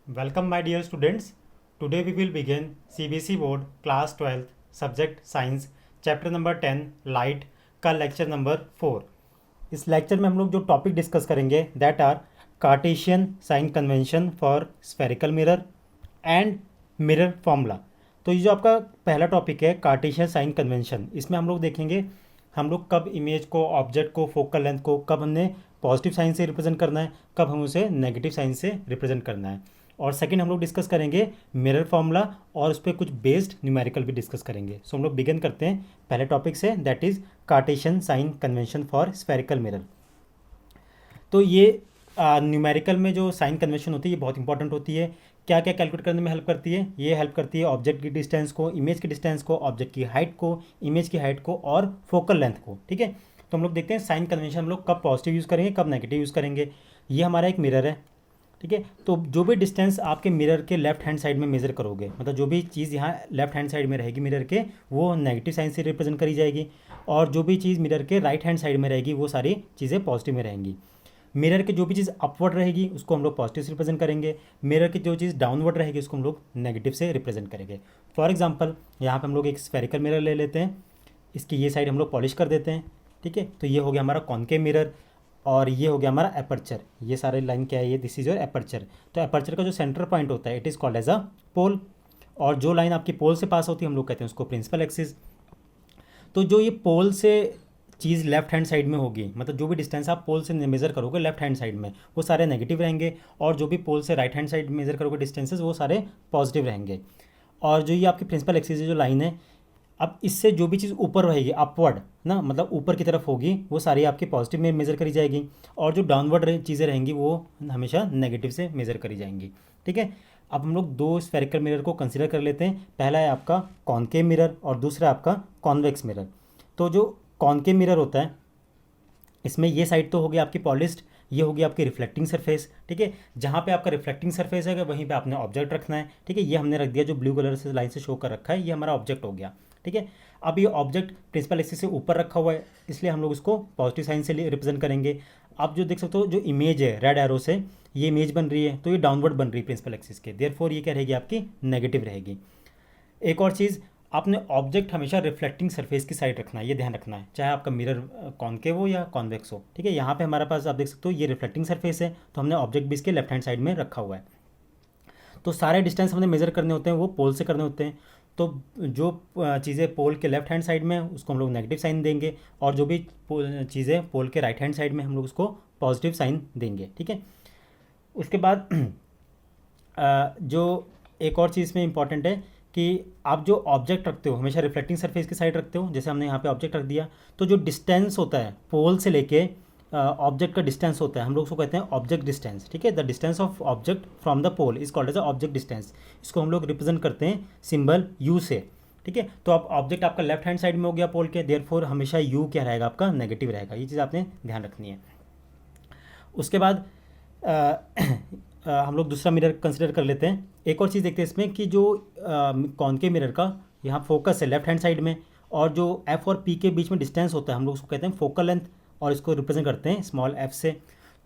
Welcome my dear students. Today we will begin CBSE board class 12th subject science chapter number 10 light का lecture number 4। इस lecture में हम लोग जो topic discuss करेंगे that are Cartesian sign convention for spherical mirror and mirror formula. तो ये जो आपका पहला टॉपिक है कार्टेशियन साइन कन्वेंशन, इसमें हम लोग देखेंगे हम लोग कब इमेज को, ऑब्जेक्ट को, फोकल लेंथ को कब हमने पॉजिटिव साइन से रिप्रेजेंट करना है, कब हम उसे नेगेटिव साइन से रिप्रेजेंट करना है। और सेकंड हम लोग डिस्कस करेंगे मिरर फॉर्मूला और उस पर कुछ बेस्ड न्यूमेरिकल भी डिस्कस करेंगे। सो हम लोग बिगिन करते हैं पहले टॉपिक से, that is Cartesian sign convention for spherical mirror. तो ये न्यूमेरिकल में जो साइन कन्वेंशन होती है ये बहुत इंपॉर्टेंट होती है। क्या क्या कैलकुलेट करने में हेल्प करती है? ये हेल्प करती है ऑब्जेक्ट की डिस्टेंस को, इमेज की डिस्टेंस को, ऑब्जेक्ट की हाइट को, इमेज की हाइट को और फोकल लेंथ को। ठीक है, तो हम लोग देखते हैं साइन कन्वेंशन हम लोग कब पॉजिटिव यूज़ करेंगे, कब नेगेटिव यूज़ करेंगे। ये हमारा एक मिरर है, ठीक है। तो जो भी डिस्टेंस आपके मिरर के लेफ्ट हैंड साइड में मेजर करोगे, मतलब जो भी चीज़ यहाँ लेफ्ट हैंड साइड में रहेगी मिरर के, वो नेगेटिव साइन से रिप्रेजेंट करी जाएगी, और जो भी चीज़ मिरर के राइट हैंड साइड में रहेगी वो सारी चीज़ें पॉजिटिव में रहेंगी। मिरर की जो भी चीज़ अपवर्ड रहेगी उसको हम लोग पॉजिटिव से रिप्रेजेंट करेंगे, मिरर की जो चीज़ डाउनवर्ड रहेगी उसको हम लोग नेगेटिव से रिप्रेजेंट करेंगे। फॉर एग्जाम्पल यहाँ पे हम लोग एक स्फेरिकल मिरर ले लेते हैं, इसकी ये साइड हम लोग पॉलिश कर देते हैं, ठीक है। तो ये हो गया हमारा कॉनकेव मिरर और ये हो गया हमारा एपर्चर। ये सारे लाइन क्या है, ये दिस इज योर एपर्चर। तो एपर्चर का जो सेंटर पॉइंट होता है it is called as a pole, और जो लाइन आपकी पोल से पास होती है हम लोग कहते हैं उसको प्रिंसिपल एक्सिस। तो जो ये पोल से चीज़ लेफ्ट हैंड साइड में होगी, मतलब जो भी डिस्टेंस आप पोल से मेजर करोगे लेफ्ट हैंड साइड में वो सारे नेगेटिव रहेंगे, और जो भी पोल से राइट हैंड साइड मेजर करोगे डिस्टेंसेस वो सारे पॉजिटिव रहेंगे। और जो ये आपकी प्रिंसिपल एक्सिस जो लाइन है, अब इससे जो भी चीज़ ऊपर रहेगी अपवर्ड ना, मतलब ऊपर की तरफ होगी, वो सारी आपकी पॉजिटिव में मेज़र करी जाएगी, और जो डाउनवर्ड चीज़ें रहेंगी वो हमेशा नेगेटिव से मेज़र करी जाएंगी, ठीक है। अब हम लोग दो स्फेरिकल मिरर को कंसिडर कर लेते हैं। पहला है आपका कॉनकेव मिरर और दूसरा आपका कॉन्वेक्स मिरर। तो जो कॉनकेव मिरर होता है इसमें ये साइड तो होगी आपकी पॉलिश्ड, ये होगी आपकी रिफ्लेक्टिंग सरफेस, ठीक है। जहाँ पे आपका रिफ्लेक्टिंग सरफेस है वहीं पे आपने ऑब्जेक्ट रखना है, ठीक है। ये हमने रख दिया, जो ब्लू कलर से लाइन से शो कर रखा है ये हमारा ऑब्जेक्ट हो गया, ठीक है। अब ये ऑब्जेक्ट प्रिंसिपल एक्सिस से ऊपर रखा हुआ है इसलिए हम लोग इसको पॉजिटिव साइन से रिप्रेजेंट करेंगे। आप जो देख सकते हो जो इमेज है रेड एरो से, ये इमेज बन रही है तो ये डाउनवर्ड बन रही है प्रिंसिपल एक्सिस के, देयरफॉर ये क्या रहेगी आपकी नेगेटिव रहेगी। एक और चीज़, आपने ऑब्जेक्ट हमेशा रिफ्लेक्टिंग सरफेस की साइड रखना है, ये ध्यान रखना है, चाहे आपका मिरर कॉनकेव हो या कॉन्वेक्स हो, ठीक है। यहाँ पे हमारे पास आप देख सकते हो ये रिफ्लेक्टिंग सरफेस है तो हमने ऑब्जेक्ट भी इसके लेफ्ट हैंड साइड में रखा हुआ है। तो सारे डिस्टेंस हमने मेजर करने होते हैं वो पोल से करने होते हैं। तो जो चीज़ें पोल के लेफ्ट हैंड साइड में उसको हम लोग नेगेटिव साइन देंगे, और जो भी चीज़ें पोल के राइट हैंड साइड में हम लोग उसको पॉजिटिव साइन देंगे, ठीक है। उसके बाद जो एक और चीज़ में इंपॉर्टेंट है कि आप जो ऑब्जेक्ट रखते हो हमेशा रिफ्लेक्टिंग सरफेस की साइड रखते हो, जैसे हमने यहाँ पे ऑब्जेक्ट रख दिया, तो जो डिस्टेंस होता है पोल से लेके ऑब्जेक्ट का डिस्टेंस होता है हम लोग उसको कहते हैं ऑब्जेक्ट डिस्टेंस, ठीक है। The distance of object from the pole is called as a object distance. इसको हम लोग रिप्रेजेंट करते हैं सिंबल यू से, ठीक है। तो अब ऑब्जेक्ट आपका लेफ्ट हैंड साइड में हो गया पोल के, देयरफॉर हमेशा यू क्या रहेगा आपका नेगेटिव रहेगा, ये चीज़ आपने ध्यान रखनी है। उसके बाद हम लोग दूसरा मिरर कंसिडर कर लेते हैं। एक और चीज़ देखते हैं इसमें कि जो कॉनकेव मिरर का यहाँ फोकस है लेफ्ट हैंड साइड में, और जो एफ और पी के बीच में डिस्टेंस होता है हम लोग उसको कहते हैं फोकल लेंथ, और इसको रिप्रेजेंट करते हैं स्मॉल एफ से।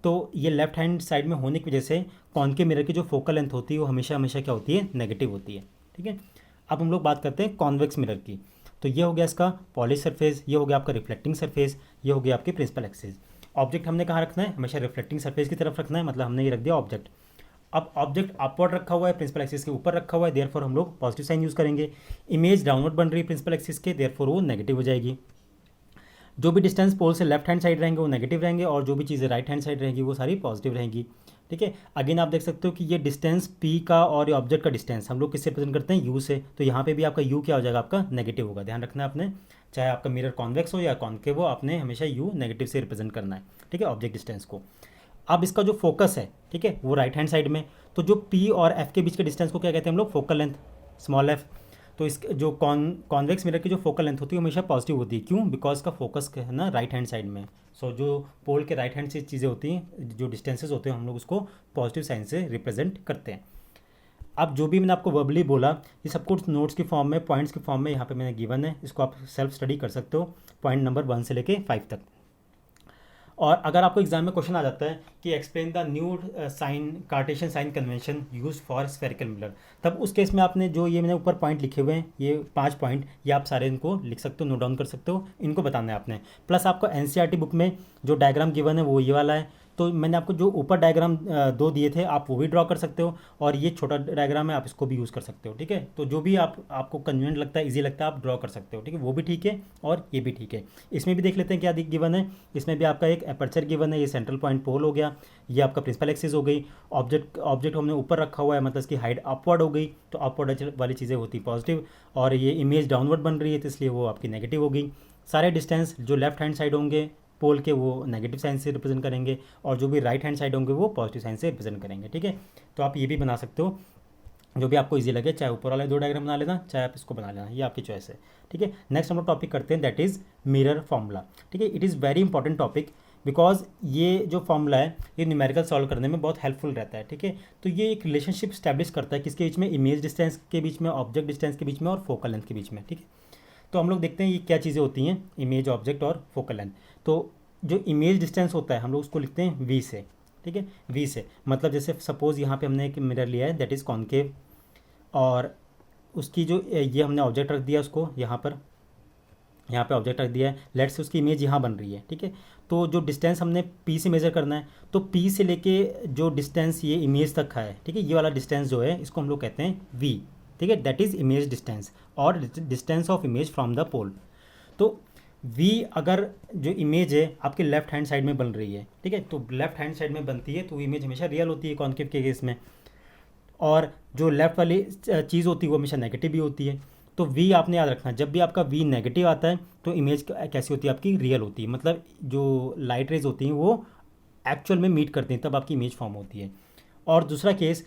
तो ये लेफ्ट हैंड साइड में होने की वजह से कॉनकेव मिरर की जो फोकल लेंथ होती है वो हमेशा हमेशा क्या होती है, नेगेटिव होती है, ठीक है। अब हम लोग बात करते हैं कॉन्वेक्स मिरर की। तो ये हो गया इसका पॉलिश सरफेस, ये हो गया आपका रिफ्लेक्टिंग सरफेस, ये हो गया आपकी प्रिंसिपल एक्सिस। ऑब्जेक्ट हमने कहाँ रखना है, हमेशा रिफ्लेक्टिंग सरफेस की तरफ रखना है, मतलब हमने ये रख दिया ऑब्जेक्ट। अब ऑब्जेक्ट अपवर्ड रखा हुआ है, प्रिंसिपल एक्सिस के ऊपर रखा हुआ है, देयरफॉर हम लोग पॉजिटिव साइन यूज़ करेंगे। इमेज डाउनवर्ड बन रही है प्रिंसिपल एक्सिस के, देयरफॉर वो नेगेटिव हो जाएगी। जो भी डिस्टेंस पोल से लेफ्ट हैंड साइड रहेंगे वो नेगेटिव रहेंगे, और जो भी चीज़ें राइट हैंड साइड रहेंगी वो सारी पॉजिटिव रहेंगी, ठीक है। अगेन आप देख सकते हो कि ये डिस्टेंस पी का और ये ऑब्जेक्ट का डिस्टेंस हम लोग किससे रिप्रेजेंट करते हैं, यू से। तो यहाँ पे भी आपका यू क्या हो जाएगा, आपका नेगेटिव होगा, ध्यान रखना है आपने। चाहे आपका मिरर कॉन्वेक्स हो या कॉनकेव हो, आपने हमेशा यू नेगेटिव से रिप्रेजेंट करना है, ठीक है, ऑब्जेक्ट डिस्टेंस को। अब इसका जो फोकस है, ठीक है, वो राइट हैंड साइड में, तो जो पी और एफ के बीच के डिस्टेंस को क्या कहते हैं हम लोग, फोकल लेंथ, स्मॉल एफ। तो इस जो कॉन्वेक्स मिरर की जो फोकल लेंथ होती है हमेशा पॉजिटिव होती है, क्यों, बिकॉज का फोकस है ना राइट हैंड साइड में। सो जो पोल के राइट हैंड से चीज़ें होती हैं, जो डिस्टेंसेस होते हैं हम लोग उसको पॉजिटिव साइन से रिप्रेजेंट करते हैं। अब जो भी मैंने आपको वर्बली बोला ये सब कुछ नोट्स की फॉर्म में, पॉइंट्स की फॉर्म में यहाँ पे मैंने गिवन है, इसको आप सेल्फ स्टडी कर सकते हो पॉइंट नंबर 1 से लेके 5 तक। और अगर आपको एग्जाम में क्वेश्चन आ जाता है कि explain the new sign Cartesian sign convention use for spherical mirror, तब उस केस में आपने जो ये मैंने ऊपर पॉइंट लिखे हुए हैं, ये 5 पॉइंट, ये आप सारे इनको लिख सकते हो, नोट डाउन कर सकते हो, इनको बताना है आपने। प्लस आपको एनसीईआरटी बुक में जो डायग्राम गिवन है वो ये वाला है, तो मैंने आपको जो ऊपर डायग्राम 2 दिए थे आप वो भी ड्रॉ कर सकते हो, और ये छोटा डायग्राम है आप इसको भी यूज़ कर सकते हो, ठीक है। तो जो भी आपको कन्वीनियंट लगता है, इजी लगता है, आप ड्रॉ कर सकते हो, ठीक है, वो भी ठीक है और ये भी ठीक है। इसमें भी देख लेते हैं क्या गिवन है। इसमें भी आपका एक एपर्चर गिवन है, ये सेंट्रल पॉइंट पोल हो गया, ये आपका प्रिंसिपल एक्सिस हो गई, ऑब्जेक्ट हमने ऊपर रखा हुआ है, मतलब इसकी हाइट अपवर्ड हो गई, तो अपवर्ड वाली चीज़ें होती पॉजिटिव, और ये इमेज डाउनवर्ड बन रही है तो इसलिए वो आपकी नेगेटिव होगी। सारे डिस्टेंस जो लेफ्ट हैंड साइड होंगे पोल के वो नेगेटिव साइन से रिप्रेजेंट करेंगे, और जो भी राइट हैंड साइड होंगे वो पॉजिटिव साइन से रिप्रेजेंट करेंगे, ठीक है। तो आप ये भी बना सकते हो, जो भी आपको इजी लगे, चाहे ऊपर वाले 2 डायग्राम बना लेना, चाहे आप इसको बना लेना, ये आपकी चॉइस है, ठीक है। नेक्स्ट हम लोग टॉपिक करते हैं, दैट इज़ मिरर फॉर्मूला, ठीक है। It is very important topic because ये जो फॉर्मूला है ये न्यूमेरिकल सॉल्व करने में बहुत हेल्पफुल रहता है, ठीक है। तो ये एक रिलेशनशिप स्टैब्लिश करता है किसके बीच में, इमेज डिस्टेंस के बीच में, ऑब्जेक्ट डिस्टेंस के बीच में और फोकल लेंथ के बीच में, ठीक है। तो हम लोग देखते हैं ये क्या चीज़ें होती हैं, इमेज, ऑब्जेक्ट और फोकल लेंथ। तो जो इमेज डिस्टेंस होता है हम लोग उसको लिखते हैं वी से, ठीक है, वी से, मतलब जैसे सपोज यहाँ पे हमने एक मिरर लिया है दैट इज़ कॉन्केव, और उसकी जो ये हमने ऑब्जेक्ट रख दिया उसको यहाँ पे ऑब्जेक्ट रख दिया है, लेट से उसकी इमेज यहाँ बन रही है, ठीक है। तो जो डिस्टेंस हमने पी से मेज़र करना है, तो पी से लेके जो डिस्टेंस ये इमेज तक का है, ठीक है, ये वाला डिस्टेंस जो है इसको हम लोग कहते हैं वी, ठीक है, दैट इज़ इमेज डिस्टेंस और distance of image from the pole. तो वी अगर जो इमेज है आपके लेफ्ट हैंड साइड में बन रही है, ठीक है, तो लेफ्ट हैंड साइड में बनती है तो इमेज हमेशा रियल होती है कॉन्केव के केस में, और जो लेफ्ट वाली चीज़ होती है वो हमेशा नेगेटिव भी होती है। तो वी आपने याद रखना, जब भी आपका वी नेगेटिव आता है तो इमेज कैसी होती है आपकी, रियल होती है, मतलब जो लाइट रेज होती हैं वो एक्चुअल में मीट करती हैं तब आपकी इमेज फॉर्म होती है। और दूसरा केस,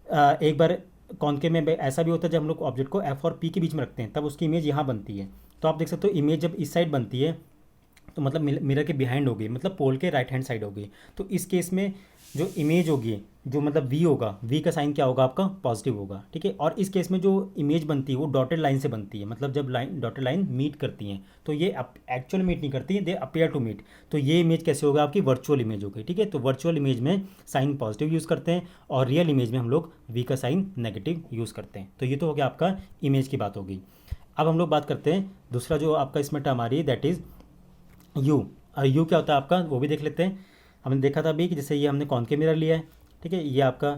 एक बार कॉन्केव में ऐसा भी होता है जब हम लोग ऑब्जेक्ट को एफ और पी के बीच में रखते हैं तब उसकी इमेज यहाँ बनती है। तो आप देख सकते हो इमेज जब इस साइड बनती है तो मतलब मिरर के बिहाइंड हो गई, मतलब पोल के राइट हैंड साइड हो गई। तो इस केस में जो इमेज होगी, जो मतलब वी होगा, वी का साइन क्या होगा आपका, पॉजिटिव होगा, ठीक है। और इस केस में जो इमेज बनती है वो डॉटेड लाइन से बनती है, मतलब जब डॉटेड लाइन मीट करती हैं, तो ये एक्चुअल मीट नहीं करती है, दे अपियर टू मीट। तो ये इमेज कैसे होगा आपकी, वर्चुअल इमेज होगी, ठीक है। तो वर्चुअल इमेज में साइन पॉजिटिव यूज़ करते हैं और रियल इमेज में हम लोग वी का साइन नेगेटिव यूज़ करते हैं। तो ये तो हो गया आपका इमेज की बात होगी। अब हम लोग बात करते हैं दूसरा जो आपका इसमें टर्म आ रही है दैट इज़ यू। और यू क्या होता है आपका वो भी देख लेते हैं। हमने देखा था अभी कि जैसे ये हमने कॉन्केव मिरर लिया है, ठीक है, ये आपका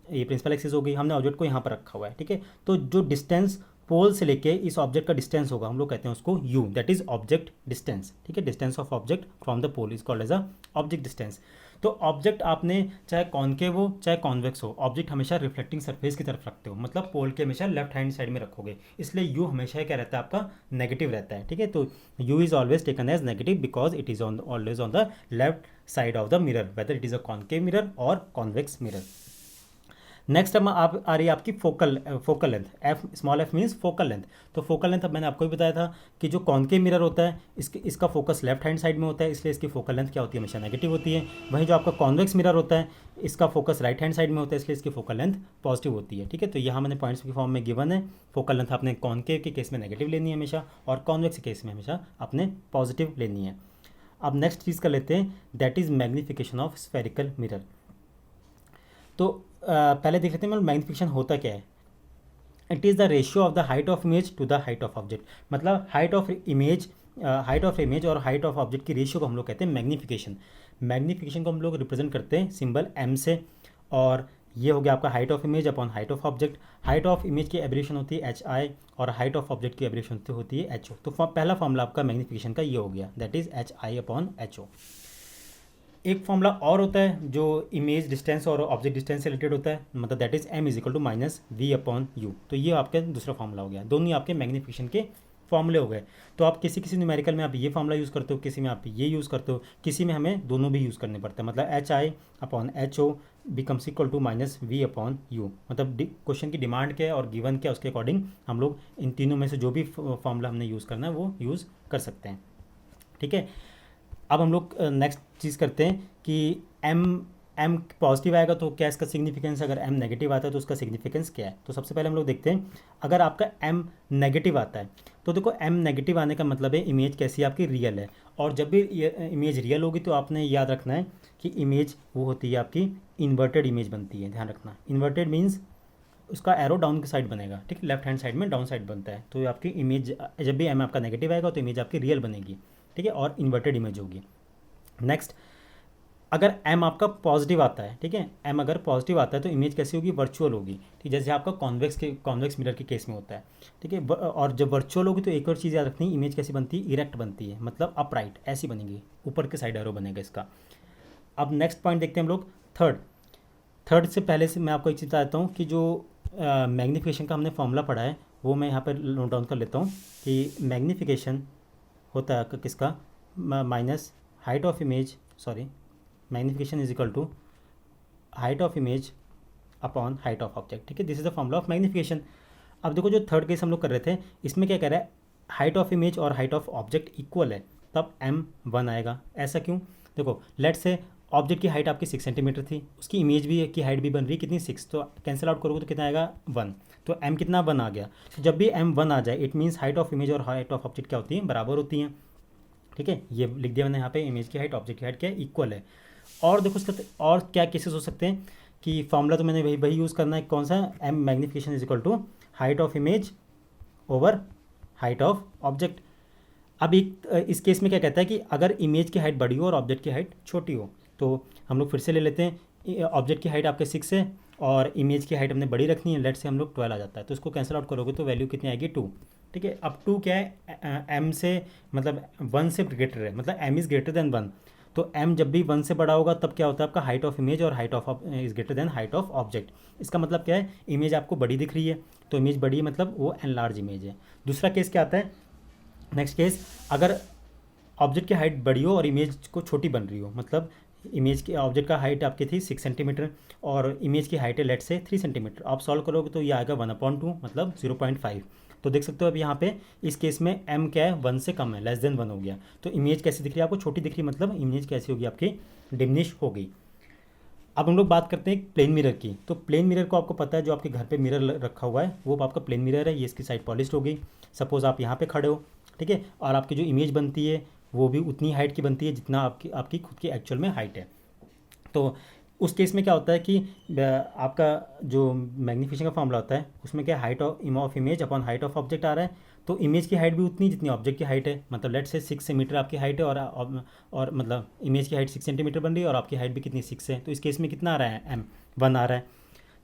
ये प्रिंसिपल एक्सिस हो गई, हमने ऑब्जेक्ट को यहाँ पर रखा हुआ है, ठीक है। तो जो डिस्टेंस पोल से लेके इस ऑब्जेक्ट का डिस्टेंस होगा हम लोग कहते हैं उसको u, that is object distance, ठीक है। Distance of object from the pole is called as a object distance. तो ऑब्जेक्ट आपने चाहे कॉन्केव हो चाहे कॉन्वेक्स हो, ऑब्जेक्ट हमेशा रिफ्लेक्टिंग सरफेस की तरफ रखते हो, मतलब पोल के हमेशा लेफ्ट हैंड साइड में रखोगे, इसलिए यू हमेशा क्या रहता है आपका, नेगेटिव रहता है, ठीक है। तो u is always taken as negative because it is always on the left side of the mirror, whether it is a concave mirror और कॉन्वेक्स मिरर। नेक्स्ट अब आप आ रही है आपकी focal length, f small f means focal length. तो focal length अब मैंने आपको भी बताया था कि जो कॉन्केव मिरर होता है इसका फोकस लेफ्ट हैंड साइड में होता है, इसलिए इसकी फोकल लेंथ क्या होती है, हमेशा नेगेटिव होती है। वहीं जो आपका कॉन्वेक्स मिरर होता है इसका फोकस राइट हैंड साइड में होता है, इसलिए इसकी फोकल लेंथ पॉजिटिव होती है, ठीक है। तो यहाँ मैंने पॉइंट्स की फॉर्म में गिवन है, फोकल लेंथ आपने कॉन्केव के केस में नेगेटिव लेनी है हमेशा, और कॉन्वेक्स के केस में हमेशा आपने पॉजिटिव लेनी है। अब नेक्स्ट चीज़ कर लेते हैं that is magnification of spherical mirror. तो पहले देख लेते हैं मैग्नीफिकेशन होता क्या है। It is the ratio of the height of image to the height of object, मतलब हाइट ऑफ इमेज और हाइट ऑफ ऑब्जेक्ट की रेशियो को हम लोग कहते हैं मैग्नीफिकेशन। मैग्नीफिकेशन को हम लोग रिप्रेजेंट करते हैं सिंबल एम से, और ये हो गया आपका height of image upon height of object. Height of image की एब्रेशन होती है एच आई और हाइट ऑफ ऑब्जेक्ट की एब्रेशन होती है एच ओ। तो पहला फॉर्मूला आपका मैग्नीफिकेशन का ये हो गया, that is h i upon h o. एक फॉर्मूला और होता है जो इमेज डिस्टेंस और ऑब्जेक्ट डिस्टेंस से रिलेटेड होता है, मतलब that is m is equal to minus v upon u. तो ये आपका दूसरा फॉर्मूला हो गया, दोनों ही आपके मैग्नीफिकेशन के फॉर्मूले हो गए। तो आप किसी न्यूमेरिकल में आप ये फॉर्मूला यूज़ करते हो, किसी में आप ये यूज़ करते हो, किसी में हमें दोनों भी यूज़ करने पड़ते हैं, मतलब h i upon h o becomes equal to minus v upon u. मतलब क्वेश्चन की डिमांड क्या है और गिवन क्या है उसके अकॉर्डिंग हम लोग इन तीनों में से जो भी फॉर्मूला हमने यूज़ करना है वो यूज़ कर सकते हैं, ठीक है। अब हम लोग नेक्स्ट चीज़ करते हैं कि एम एम पॉजिटिव आएगा तो क्या इसका सिग्निफिकेंस, अगर एम नेगेटिव आता है तो उसका सिग्निफिकेंस क्या है। तो सबसे पहले हम लोग देखते हैं, अगर आपका एम नेगेटिव आता है तो देखो एम नेगेटिव आने का मतलब है इमेज कैसी है आपकी, रियल है। और जब भी इमेज रियल होगी तो आपने याद रखना है कि इमेज वो होती है आपकी इन्वर्टेड इमेज बनती है, ध्यान रखना। इन्वर्टेड मीन्स उसका एरो डाउन की साइड बनेगा, ठीक है, लेफ्ट हैंड साइड में डाउन साइड बनता है। तो आपकी इमेज जब भी एम आपका नेगेटिव आएगा तो इमेज आपकी रियल बनेगी, ठीक है, और इन्वर्टेड इमेज होगी। नेक्स्ट, अगर एम आपका पॉजिटिव आता है, ठीक है, एम अगर पॉजिटिव आता है तो इमेज कैसी होगी, वर्चुअल होगी, ठीक, जैसे आपका कॉन्वेक्स मिरर के केस में होता है, ठीक है। और जब वर्चुअल होगी तो एक और चीज़ याद रखनी, इमेज कैसी बनती है, इरेक्ट बनती है, मतलब अपराइट ऐसी बनेगी, ऊपर के साइड एरो बनेगा इसका। अब नेक्स्ट पॉइंट देखते हैं हम लोग, थर्ड से पहले से मैं आपको एक चीज़ बताता हूँ कि जो मैग्नीफिकेशन का हमने फॉर्मूला पढ़ा है वो मैं यहाँ पर नोट डाउन कर लेता हूँ कि मैग्नीफिकेशन होता है किसका, minus height of image, sorry, magnification is equal to height of image upon height of object, ठीक है, this is the formula of magnification. अब देखो जो थर्ड केस हम लोग कर रहे थे इसमें क्या कह रहा है, हाइट ऑफ इमेज और हाइट ऑफ ऑब्जेक्ट इक्वल है तब m1 आएगा। ऐसा क्यों, देखो लेट से ऑब्जेक्ट की हाइट आपकी 6 सेंटीमीटर थी, उसकी इमेज भी की हाइट भी बन रही कितनी 6, तो कैंसिल आउट करोगे तो कितना आएगा 1, तो m कितना 1 आ गया। तो जब भी m1 आ जाए it means height of image और हाइट ऑफ ऑब्जेक्ट क्या होती है, बराबर होती हैं, ठीक है। ये लिख दिया मैंने यहाँ पे, इमेज की हाइट ऑब्जेक्ट की हाइट क्या है, इक्वल है। और देखो उसका और क्या केसेस हो सकते हैं कि फॉर्मूला तो मैंने वही यूज़ करना है, कौन सा, m magnification is equal to height of image over height of object. अब इस केस में क्या कहता है कि अगर इमेज की हाइट बड़ी हो और ऑब्जेक्ट की हाइट छोटी हो, तो हम लोग फिर से ले लेते हैं, ऑब्जेक्ट की हाइट आपके 6 है और इमेज की हाइट हमने बड़ी रखनी है, लेट से हम लोग 12 आ जाता है, तो इसको कैंसिल आउट करोगे तो वैल्यू कितनी आएगी 2, ठीक है। अब 2 क्या है, m से मतलब 1 से ग्रेटर है, मतलब m इज़ ग्रेटर देन 1, तो m जब भी 1 से बड़ा होगा तब क्या होता है आपका हाइट ऑफ इमेज और height of is greater than height of object. इसका मतलब क्या है, इमेज आपको बड़ी दिख रही है तो इमेज बड़ी है मतलब वो एनलार्ज इमेज है। दूसरा केस क्या आता है, नेक्स्ट केस, अगर ऑब्जेक्ट की हाइट बड़ी हो और इमेज को छोटी बन रही हो, मतलब इमेज की ऑब्जेक्ट का हाइट आपकी थी 6 सेंटीमीटर और इमेज की हाइट है लेट से 3 सेंटीमीटर, आप सॉल्व करोगे तो ये आएगा 1/2 मतलब 0.5। तो देख सकते हो अब यहाँ पे इस केस में m क्या है, 1 से कम है, लेस देन 1 हो गया, तो इमेज कैसी दिख रही है आपको, छोटी दिख रही है, मतलब इमेज कैसी होगी आपकी, डिमिनिश हो गई। अब हम लोग बात करते हैं प्लेन मिरर की। तो प्लेन मिरर को आपको पता है जो आपके घर पे मिरर रखा हुआ है वो आपका प्लेन मिरर है, ये इसकी साइड पॉलिश्ड हो गई। सपोज़ आप यहाँ पे खड़े हो, ठीक है, और आपकी जो इमेज बनती है वो भी उतनी हाइट की बनती है जितना आपकी खुद की एक्चुअल में हाइट है। तो उस केस में क्या होता है कि आपका जो मैग्नीफिकेशन का फॉर्मूला होता है उसमें क्या height of image upon height of object आ रहा है, तो इमेज की हाइट भी उतनी जितनी ऑब्जेक्ट की हाइट है, मतलब लेट से 6 मीटर आपकी हाइट है और मतलब इमेज की हाइट 6 सेंटीमीटर बन रही है और आपकी हाइट भी कितनी 6 है, तो इस केस में कितना आ रहा है, m1 आ रहा है।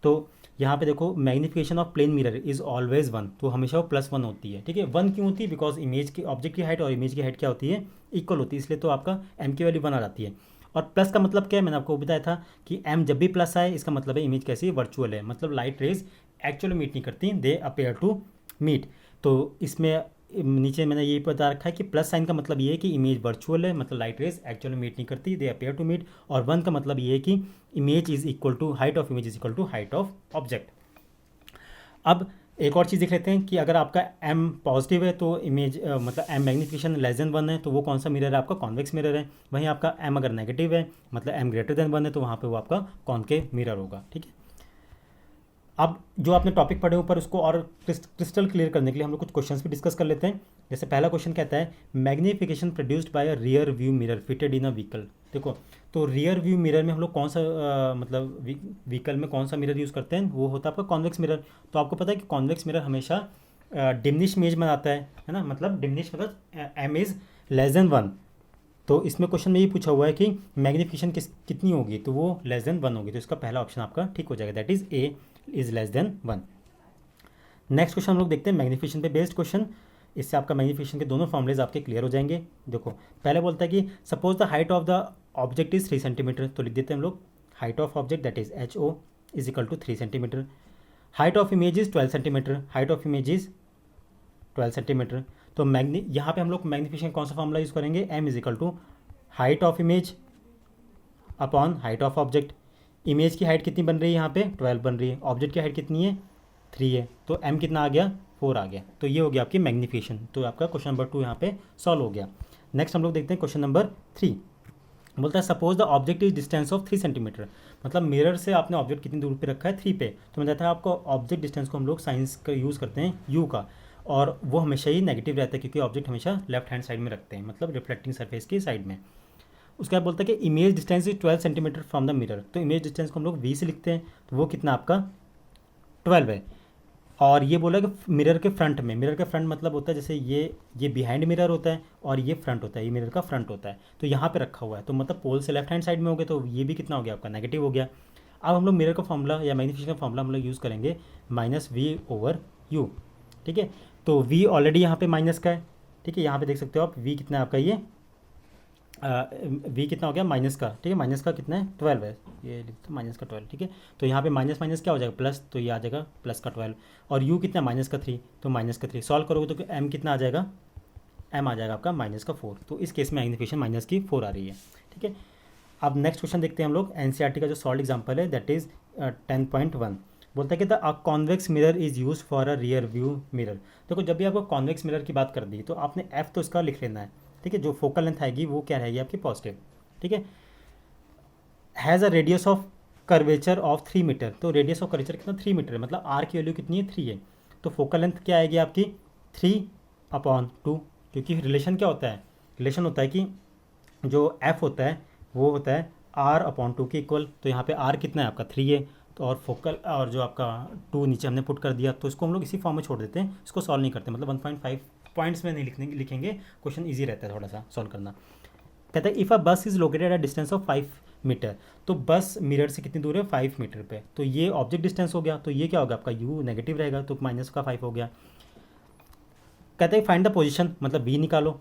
तो यहाँ पे देखो magnification of plane mirror is always 1, तो हमेशा वो +1 होती है, ठीक है। 1 क्यों होती है, बिकॉज इमेज की ऑब्जेक्ट की हाइट और इमेज की हाइट क्या होती है, इक्वल होती है, इसलिए तो आपका m की वैल्यू 1 आ जाती है। और प्लस का मतलब क्या है, मैंने आपको बताया था कि m जब भी प्लस आए इसका मतलब है इमेज कैसी है, वर्चुअल है, मतलब लाइट रेज एक्चुअली मीट नहीं करती, दे अपेयर टू मीट। तो इसमें नीचे मैंने ये बता रखा है कि प्लस साइन का मतलब ये है कि इमेज वर्चुअल है, मतलब लाइट रेज एक्चुअली मीट नहीं करती, दे अपेयर टू मीट। और 1 का मतलब ये है कि image is equal to height of image is equal to height of object. अब एक और चीज़ देख लेते हैं कि अगर आपका m पॉजिटिव है तो इमेज मतलब m मैग्नीफिकेशन लेस देन 1 है तो वो कौन सा मिरर है, आपका कॉन्वेक्स मिरर है। वहीं आपका m अगर नेगेटिव है मतलब m ग्रेटर देन 1 है तो वहाँ पे वो आपका कॉनकेव मिरर होगा, ठीक है। अब जो आपने टॉपिक पढ़े ऊपर उसको और क्रिस्टल क्लियर करने के लिए हम लोग कुछ क्वेश्चंस भी डिस्कस कर लेते हैं। जैसे पहला क्वेश्चन कहता है magnification produced by a rear view mirror fitted in a vehicle. देखो तो रियर व्यू मिरर में हम लोग कौन सा मतलब व्हीकल में कौन सा मिरर यूज़ करते हैं, वो होता है आपका कॉन्वेक्स मिरर। तो आपको पता है कि कॉन्वेक्स मिरर हमेशा डिमिनिश इमेज बनाता है ना, मतलब डिमिनिश मतलब m इज़ लेस देन 1। तो इसमें क्वेश्चन में ये पूछा हुआ है कि मैग्नीफिकेशन कितनी होगी, तो वो लेस देन 1 होगी, तो इसका पहला ऑप्शन आपका ठीक हो जाएगा, that is A is less than 1। Next question हम लोग देखते हैं मैग्नीफिकेशन पे बेस्ड क्वेश्चन। इससे आपका मैग्नीफिकेशन के दोनों फॉर्मुलेज आपके क्लियर हो जाएंगे। देखो पहले बोलता है कि suppose the height of the object is 3 centimetre, तो लिख देते हैं हम लोग height of object that is HO is equal to 3 centimetre. Height of image is 12 centimetre, height of image is 12 centimetre. तो यहाँ पे हम लोग मैग्नीफिकेशन कौन सा फॉर्मूला यूज़ करेंगे, m is equal to height of image upon height of object. Image की height कितनी बन रही है यहाँ पे 12 बन रही है, ऑब्जेक्ट की हाइट कितनी है 3 है, तो m कितना आ गया 4 आ गया। तो ये हो गया आपकी मैग्नीफिकेशन। तो आपका क्वेश्चन नंबर 2 यहाँ पे सॉल्व हो गया। नेक्स्ट हम लोग देखते हैं क्वेश्चन नंबर 3। बोलता है suppose the object is distance of 3 centimetre, मतलब मिरर से आपने ऑब्जेक्ट कितनी दूर पे रखा है 3 पे, तो मैं कहता है आपको ऑब्जेक्ट डिस्टेंस को हम लोग साइंस का यूज़ करते हैं यू का, और वो हमेशा ही नेगेटिव रहता है क्योंकि ऑब्जेक्ट हमेशा लेफ्ट हैंड साइड में रखते हैं, मतलब रिफ्लेक्टिंग सरफेस की साइड में। उसके बाद बोलता है कि image distance is 12 centimetre from the mirror, तो इमेज डिस्टेंस को हम लोग वी से लिखते हैं, तो वो कितना आपका 12 है। और ये बोला कि मिरर के फ्रंट में, मिरर के फ्रंट मतलब होता है जैसे ये बिहाइंड मिरर होता है और ये फ्रंट होता है, ये मिरर का फ्रंट होता है, तो यहाँ पे रखा हुआ है, तो मतलब पोल से लेफ्ट हैंड साइड में हो गया, तो ये भी कितना हो गया आपका नेगेटिव हो गया। अब हम लोग मिरर का फॉर्मूला या मैग्नीफिकेशन का फॉर्मूला हम लोग यूज़ करेंगे -v/u, ठीक है। तो v ऑलरेडी यहाँ पे माइनस का है, ठीक है, यहाँ पे देख सकते हो आप v कितना है आपका, ये v कितना हो गया माइनस का, ठीक है, माइनस का कितना है 12 है, ये लिख दो माइनस का 12, ठीक है। तो यहाँ पे माइनस माइनस क्या हो जाएगा प्लस, तो ये आ जाएगा प्लस का 12, और u कितना माइनस का 3, तो माइनस का 3 सॉल्व करोगे तो m कितना आ जाएगा, m आ जाएगा आपका माइनस का 4, तो इस केस में मैग्नीफिकेशन माइनस की 4 आ रही है, ठीक है। अब नेक्स्ट क्वेश्चन देखते हैं हम लोग, एनसीईआरटी का जो सॉल्व एग्जाम्पल है दैट इज 10.1, बोलता है कि the convex mirror is use for a rear view mirror. देखो जब भी आपको कॉन्वेक्स मिरर की बात कर दी तो आपने एफ तो इसका लिख लेना है, ठीक है, जो फोकल लेंथ आएगी वो क्या रहेगी आपकी पॉजिटिव, ठीक है। Has a radius of curvature of 3 metre, तो रेडियस ऑफ कर्वेचर कितना 3 मीटर है, मतलब आर की वैल्यू कितनी है 3 है, तो फोकल लेंथ क्या आएगी आपकी 3/2, क्योंकि रिलेशन क्या होता है, रिलेशन होता है कि जो एफ होता है वो होता है r/2 के इक्वल, तो यहाँ पे r कितना है आपका 3 है, तो और फोकल और जो आपका 2 नीचे हमने पुट कर दिया, तो इसको हम लोग इसी फॉर्म में छोड़ देते हैं, इसको सॉल्व नहीं करते, मतलब 1.5 पॉइंट्स में नहीं लिखेंगे, क्वेश्चन ईजी रहता है थोड़ा सा सॉल्व करना। कहता है if a bus is located at a distance of 5 metre, तो बस मिरर से कितनी दूर है 5 मीटर पे, तो ये ऑब्जेक्ट डिस्टेंस हो गया, तो ये क्या होगा आपका u नेगेटिव रहेगा, तो माइनस का 5 हो गया। कहता है फाइंड द पोजिशन, मतलब v निकालो,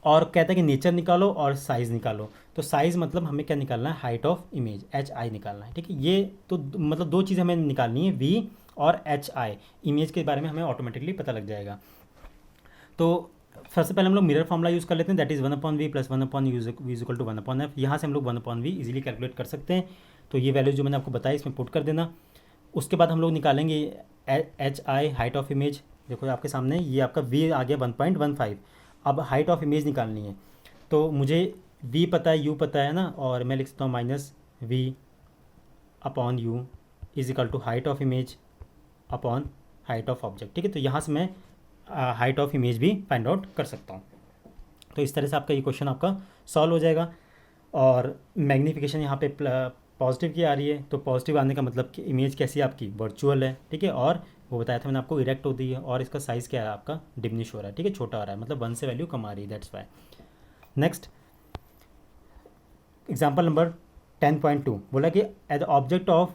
और कहता है कि नेचर निकालो और साइज़ निकालो, तो साइज़ मतलब हमें क्या निकालना है हाइट ऑफ इमेज HI निकालना है, ठीक है। ये तो मतलब दो चीज़ें हमें निकालनी है, V और HI, इमेज के बारे में हमें ऑटोमेटिकली पता लग जाएगा। तो सबसे पहले हम लोग मिरर फॉर्मूला यूज़ कर लेते हैं, that is 1/v + 1/v = 1/f, यहाँ से हम लोग 1/v इजीली कैलकुलेट कर सकते हैं, तो ये वैल्यू जो मैंने आपको बताई इसमें पुट कर देना। उसके बाद हम लोग निकालेंगे HI हाइट ऑफ इमेज, देखो आपके सामने ये आपका v आ गया 1.15, अब हाइट ऑफ इमेज निकालनी है, तो मुझे v पता है u पता है ना, और मैं लिख सकता हूँ -v/u = height of image upon height of object, ठीक है। तो यहाँ से मैं हाइट ऑफ इमेज भी फाइंड आउट कर सकता हूँ, तो इस तरह से आपका ये क्वेश्चन आपका सॉल्व हो जाएगा। और मैग्नीफिकेशन यहाँ पे पॉजिटिव की आ रही है, तो पॉजिटिव आने का मतलब कि इमेज कैसी है आपकी वर्चुअल है, ठीक है, और वो बताया था मैंने आपको इरेक्ट होती है, और इसका साइज़ क्या है आपका डिमिनिश हो रहा है, ठीक है, छोटा हो रहा है, मतलब 1 से वैल्यू कम आ रही है, that's why. Next example number 10.2 बोला कि at object of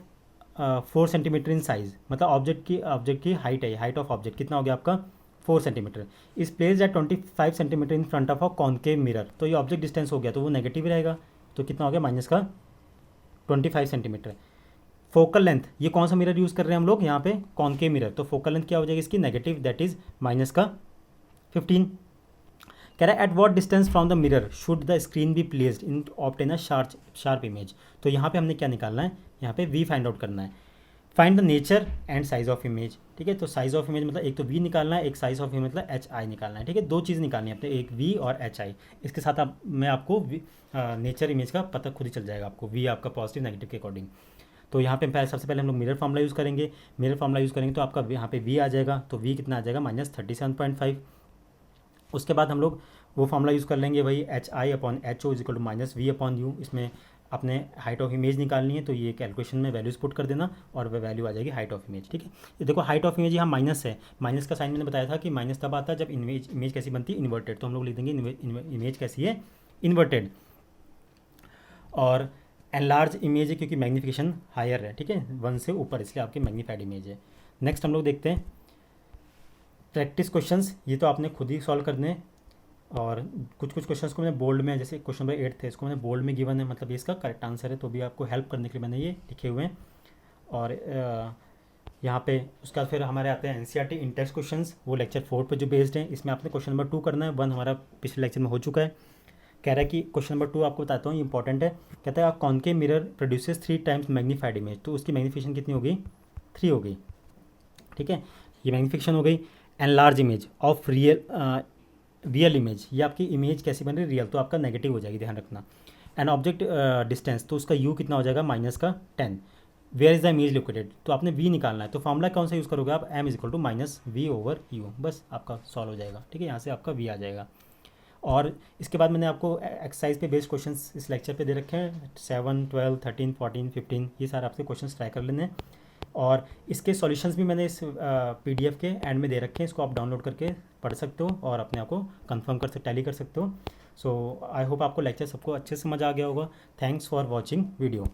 4 centimetre in size, मतलब ऑब्जेक्ट की हाइट है, हाइट ऑफ ऑब्जेक्ट कितना हो गया आपका 4 centimetre, is place at 25 centimetre in front of a concave mirror, तो ये ऑब्जेक्ट डिस्टेंस हो गया, तो वो नेगेटिव रहेगा, तो कितना हो गया माइनस का 25 सेंटीमीटर। फोकल लेंथ, ये कौन सा मिरर यूज़ कर रहे हैं हम लोग यहाँ पे कॉनकेव मिरर, तो फोकल लेंथ क्या हो जाएगी इसकी नेगेटिव, दैट इज माइनस का 15। कह रहा है at what distance from the mirror should the screen be placed in obtain a sharp image, तो यहाँ पे हमने क्या निकालना है, यहाँ पे v फाइंड आउट करना है। Find the nature and size of image, ठीक है, तो साइज ऑफ इमेज मतलब एक तो v निकालना है, एक साइज ऑफ इमेज मतलब HI निकालना है, ठीक है, दो चीज़ निकालनी है अपने, एक v और HI, इसके साथ मैं आपको नेचर इमेज का पता खुद ही चल जाएगा आपको, v आपका पॉजिटिव नेगेटिव के अकॉर्डिंग। तो यहाँ पे सबसे पहले हम लोग मिरर फॉर्मूला यूज़ करेंगे, मिरर फॉर्मूला यूज़ करेंगे तो आपका यहाँ पे v आ जाएगा, तो v कितना आ जाएगा -37.5। उसके बाद हम लोग वो फॉर्मूला यूज़ कर लेंगे वही HI/HO = -v/u, इसमें अपने हाइट ऑफ इमेज निकालनी है, तो ये कैलकुलेशन में वैल्यूज पुट कर देना और वह वैल्यू आ जाएगी हाइट ऑफ इमेज, ठीक है। ये देखो हाइट ऑफ इमेज यहाँ माइनस है, माइनस का साइन मैंने बताया था कि माइनस तब आता है जब इमेज कैसी बनती है इन्वर्टेड, तो हम लोग लिख देंगे इमेज कैसी है इन्वर्टेड। और एनलार्ज इमेज है क्योंकि मैग्नीफिकेशन हायर है, ठीक है, 1 से ऊपर, इसलिए आपकी मैग्नीफाइड इमेज है। नेक्स्ट हम लोग देखते हैं प्रैक्टिस क्वेश्चंस, ये तो आपने खुद ही सॉल्व करने हैं, और कुछ क्वेश्चंस को मैंने बोल्ड में, जैसे क्वेश्चन नंबर 8 थे, इसको मैंने बोल्ड में गिवन है, मतलब ये इसका करेक्ट आंसर है, तो भी आपको हेल्प करने के लिए मैंने ये लिखे हुए हैं। और यहाँ पे उसके बाद फिर हमारे आते हैं एनसीईआरटी इन टेक्स्ट क्वेश्चंस, वो लेक्चर 4 पे जो बेस्ड हैं, इसमें आपने क्वेश्चन नंबर 2 करना है, 1 हमारा पिछले लेक्चर में हो चुका है। कह रहा है कि क्वेश्चन नंबर 2 आपको बताता हूँ, इंपॉर्टेंट है। कहता है concave mirror produces 3 times magnified image, तो उसकी मैग्नीफिकेशन कितनी होगी 3 होगी, ठीक है, ये मैग्नीफिकेशन हो गई। Enlarge image of real real image, ये आपकी इमेज कैसी बन रही है, रियल, तो आपका नेगेटिव हो जाएगी, ध्यान रखना। एन ऑब्जेक्ट डिस्टेंस, तो उसका यू कितना हो जाएगा, -10। Where is the image located, तो आपने वी निकालना है, तो फॉर्मूला कौन सा यूज़ करोगे आप, m is equal to -v/u, बस आपका सॉल्व हो जाएगा। ठीक है, यहाँ से आपका v आ जाएगा। और इसके बाद मैंने आपको एक्सरसाइज पे बेस्ड क्वेश्चंस इस लेक्चर पे दे रखे हैं, 7, 12, 13, 14, 15, ये सारे आपसे क्वेश्चंस ट्राई कर लेने हैं। और इसके सॉल्यूशंस भी मैंने इस PDF के एंड में दे रखे हैं, इसको आप डाउनलोड करके पढ़ सकते हो और अपने आप को कंफर्म कर सकते, टैली कर सकते हो। सो आई होप आपको लेक्चर सबको अच्छे से समझ आ गया होगा। Thanks for watching video.